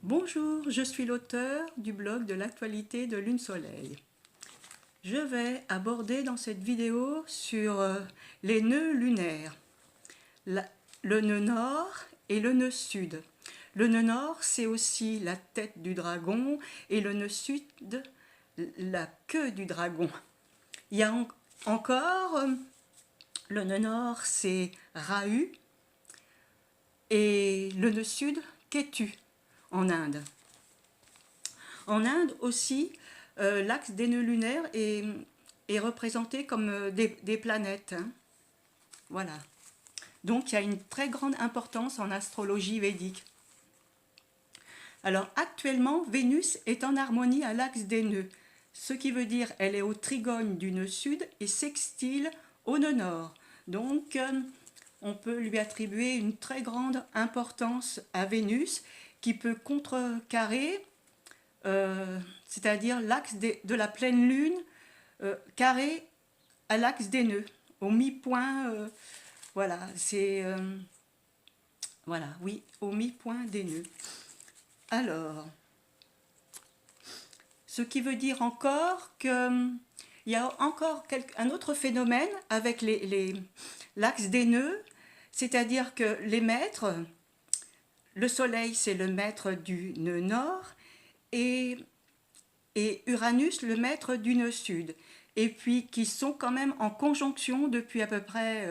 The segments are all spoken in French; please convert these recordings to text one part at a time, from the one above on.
Bonjour, je suis l'auteur du blog de l'actualité de Lune Soleil. Je vais aborder dans cette vidéo sur les nœuds lunaires, le nœud nord et le nœud sud. Le nœud nord, c'est aussi la tête du dragon et le nœud sud, la queue du dragon. Il y a encore le nœud nord, c'est Rahu et le nœud sud, Ketu en Inde. En Inde aussi, l'axe des nœuds lunaires est représenté comme des planètes. Hein. Voilà. Donc il y a une très grande importance en astrologie védique. Alors actuellement, Vénus est en harmonie à l'axe des nœuds, ce qui veut dire qu'elle est au trigone du nœud sud et sextile au nœud nord. Donc on peut lui attribuer une très grande importance à Vénus qui peut contrecarrer c'est-à-dire l'axe de la pleine lune carré à l'axe des nœuds, au mi-point, voilà, c'est, voilà, oui, au mi-point des nœuds. Alors, ce qui veut dire encore qu'il y a encore un autre phénomène avec l'axe des nœuds, c'est-à-dire que les maîtres, le soleil c'est le maître du nœud nord, et Uranus le maître du nœud sud, et puis qui sont quand même en conjonction depuis à peu près,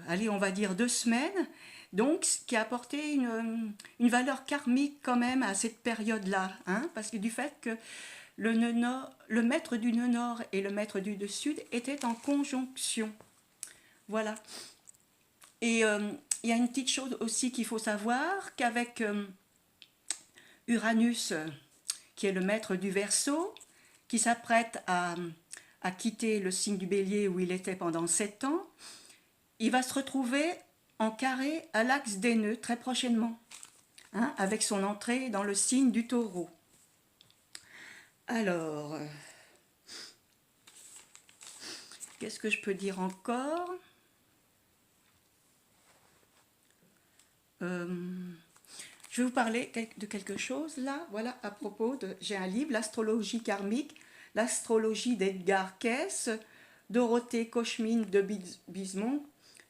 allez, on va dire 2 semaines, donc ce qui a apporté une valeur karmique quand même à cette période-là, hein, parce que du fait que le maître du nœud nord et le maître du nœud sud étaient en conjonction. Voilà. Et il y a une petite chose aussi qu'il faut savoir, qu'avec Uranus, qui est le maître du Verseau, qui s'apprête à quitter le signe du Bélier où il était pendant 7 ans, il va se retrouver en carré à l'axe des nœuds très prochainement, hein, avec son entrée dans le signe du Taureau. Alors, qu'est-ce que je peux dire encore ? Je vais vous parler de quelque chose là, voilà, à propos de, j'ai un livre, l'astrologie karmique, l'astrologie d'Edgar Cayce, Dorothée Cauchemine de Bismont.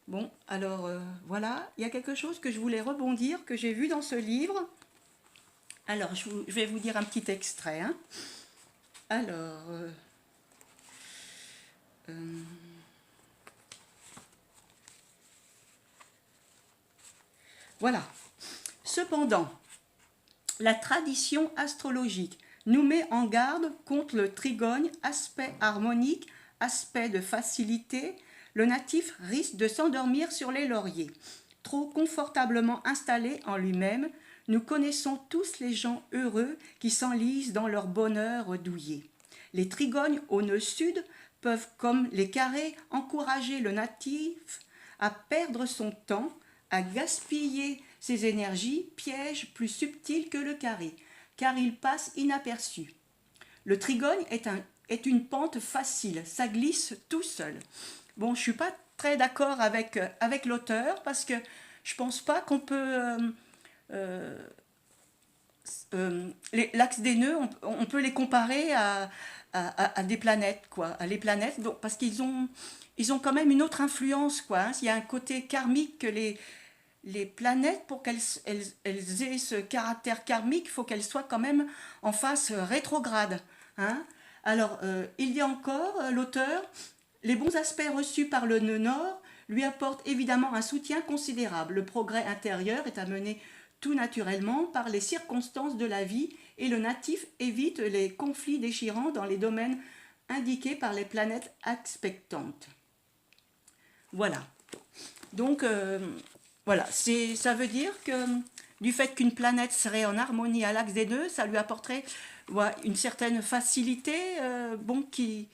Bon, alors voilà, il y a quelque chose que je voulais rebondir, que j'ai vu dans ce livre. Alors, je vais vous dire un petit extrait. Hein. Alors, voilà. Cependant, la tradition astrologique nous met en garde contre le trigone, aspect harmonique, aspect de facilité. Le natif risque de s'endormir sur les lauriers. Trop confortablement installé en lui-même, nous connaissons tous les gens heureux qui s'enlisent dans leur bonheur douillet. Les trigones au nœud sud peuvent, comme les carrés, encourager le natif à perdre son temps, à gaspiller ses énergies, piège plus subtil que le carré, car il passe inaperçu. Le trigone est une pente facile, ça glisse tout seul. Bon, je ne suis pas très d'accord avec l'auteur, parce que je ne pense pas qu'on peut... l'axe des nœuds, on peut les comparer à des planètes, quoi, à les planètes, donc, parce qu'ils ont quand même une autre influence, quoi. Hein. Il y a un côté karmique que les planètes, pour qu'elles aient ce caractère karmique, il faut qu'elles soient quand même en phase rétrograde. Hein. Alors, il y a encore l'auteur, les bons aspects reçus par le nœud nord lui apportent évidemment un soutien considérable. Le progrès intérieur est amené tout naturellement par les circonstances de la vie et le natif évite les conflits déchirants dans les domaines indiqués par les planètes expectantes. Voilà. Donc, voilà, ça veut dire que du fait qu'une planète serait en harmonie à l'axe des nœuds, ça lui apporterait voilà, une certaine facilité bon, qui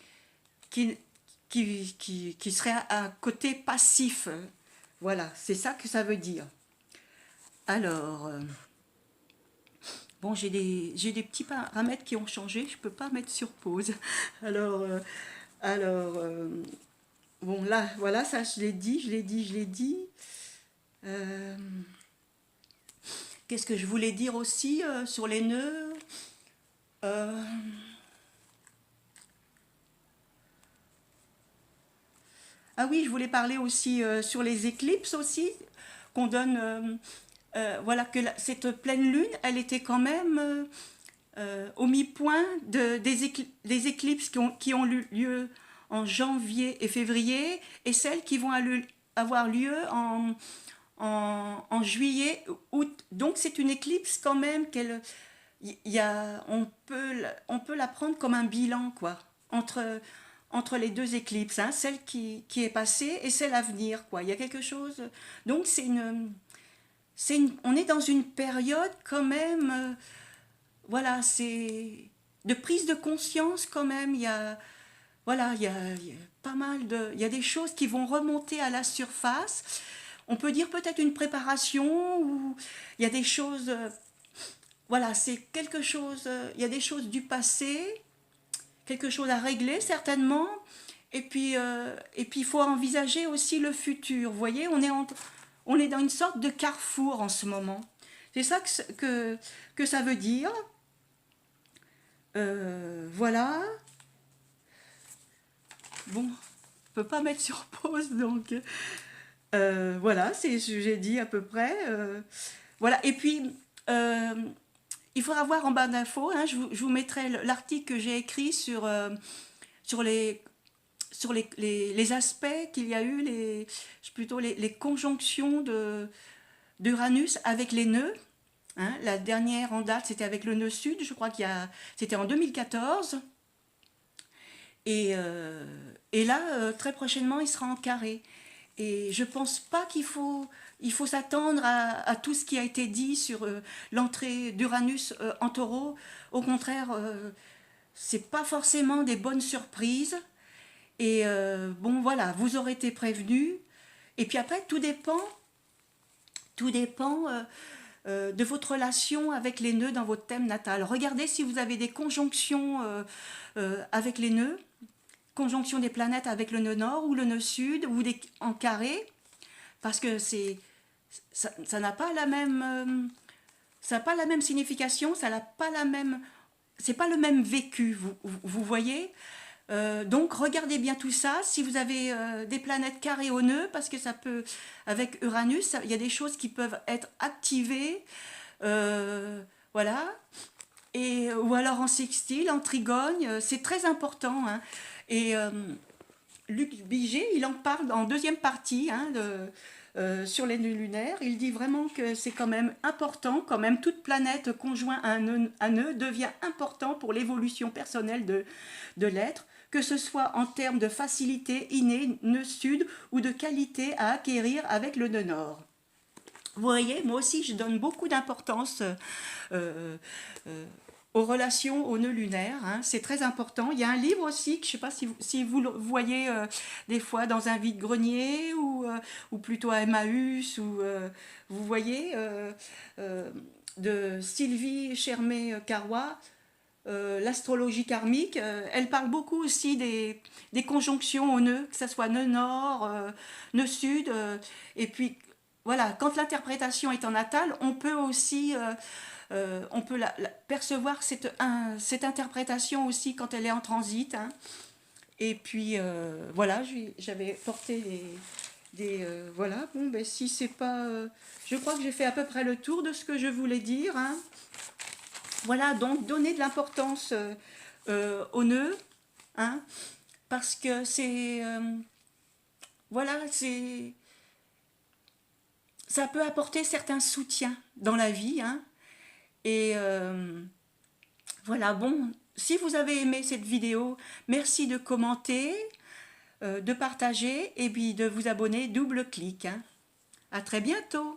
serait un côté passif. Voilà, c'est ça que ça veut dire. Alors, bon, j'ai des petits paramètres qui ont changé, je ne peux pas mettre sur pause. Alors, bon, là, voilà, ça je l'ai dit. Qu'est-ce que je voulais dire aussi sur les nœuds? Euh, Ah oui, je voulais parler aussi sur les éclipses aussi, qu'on donne, voilà, que cette pleine lune, elle était quand même au mi-point des éclipses qui ont eu lieu en janvier et février, et celles qui vont avoir lieu en juillet, août. Donc c'est une éclipse quand même on peut la prendre comme un bilan, quoi, entre les deux éclipses, hein, celle qui est passée et celle à venir, quoi. Il y a quelque chose. Donc on est dans une période quand même, voilà, c'est de prise de conscience quand même. Voilà, il y a pas mal il y a des choses qui vont remonter à la surface. On peut dire peut-être une préparation ou il y a des choses, voilà, c'est quelque chose, il y a des choses du passé, quelque chose à régler certainement. Et puis il faut envisager aussi le futur. Vous voyez, on est dans une sorte de carrefour en ce moment. C'est ça que ça veut dire. Voilà. Bon, on peut pas mettre sur pause, donc voilà, c'est ce que j'ai dit à peu près. Voilà, et puis il faudra voir en barre d'infos, hein, je vous mettrai l'article que j'ai écrit sur les aspects qu'il y a eu, plutôt les conjonctions d'Uranus avec les nœuds. Hein. La dernière en date, c'était avec le nœud sud, je crois c'était en 2014. Et là, très prochainement, il sera en carré. Et je pense pas il faut s'attendre à tout ce qui a été dit sur l'entrée d'Uranus en taureau. Au contraire, c'est pas forcément des bonnes surprises. Et bon, voilà, vous aurez été prévenus. Et puis après, tout dépend de votre relation avec les nœuds dans votre thème natal. Regardez si vous avez des conjonctions avec les nœuds, conjonction des planètes avec le nœud nord ou le nœud sud, ou en carré, parce que ça n'a pas la même, ça n'a pas la même signification, ça n'a pas la même, c'est pas le même vécu, vous voyez. Donc regardez bien tout ça, si vous avez des planètes carrées au nœud, parce que ça peut, avec Uranus, il y a des choses qui peuvent être activées, voilà, ou alors en sextile, en trigone, c'est très important, hein. Et Luc Biget, il en parle en deuxième partie, hein, sur les nœuds lunaires. Il dit vraiment que c'est quand même important, quand même toute planète conjointe à un nœud devient important pour l'évolution personnelle de l'être, que ce soit en termes de facilité innée, nœud sud, ou de qualité à acquérir avec le nœud nord. Vous voyez, moi aussi, je donne beaucoup d'importance aux relations au nœud lunaire, hein, c'est très important. Il y a un livre aussi, que je ne sais pas si vous le voyez des fois dans un vide-grenier ou plutôt à Emmaüs, vous voyez, de Sylvie Chermé-Carrois, l'astrologie karmique. Elle parle beaucoup aussi des conjonctions au nœud, que ce soit nœud nord, nœud sud, et puis voilà, quand l'interprétation est en natal, on peut aussi on peut percevoir cette interprétation aussi quand elle est en transit, hein. Et puis voilà, j'avais porté voilà, bon, ben, si c'est pas. Je crois que j'ai fait à peu près le tour de ce que je voulais dire, hein. Voilà, donc donner de l'importance au nœud, hein, parce que voilà, ça peut apporter certains soutiens dans la vie, hein. Et voilà, bon, si vous avez aimé cette vidéo, merci de commenter, de partager et puis de vous abonner, double clic, hein. À très bientôt.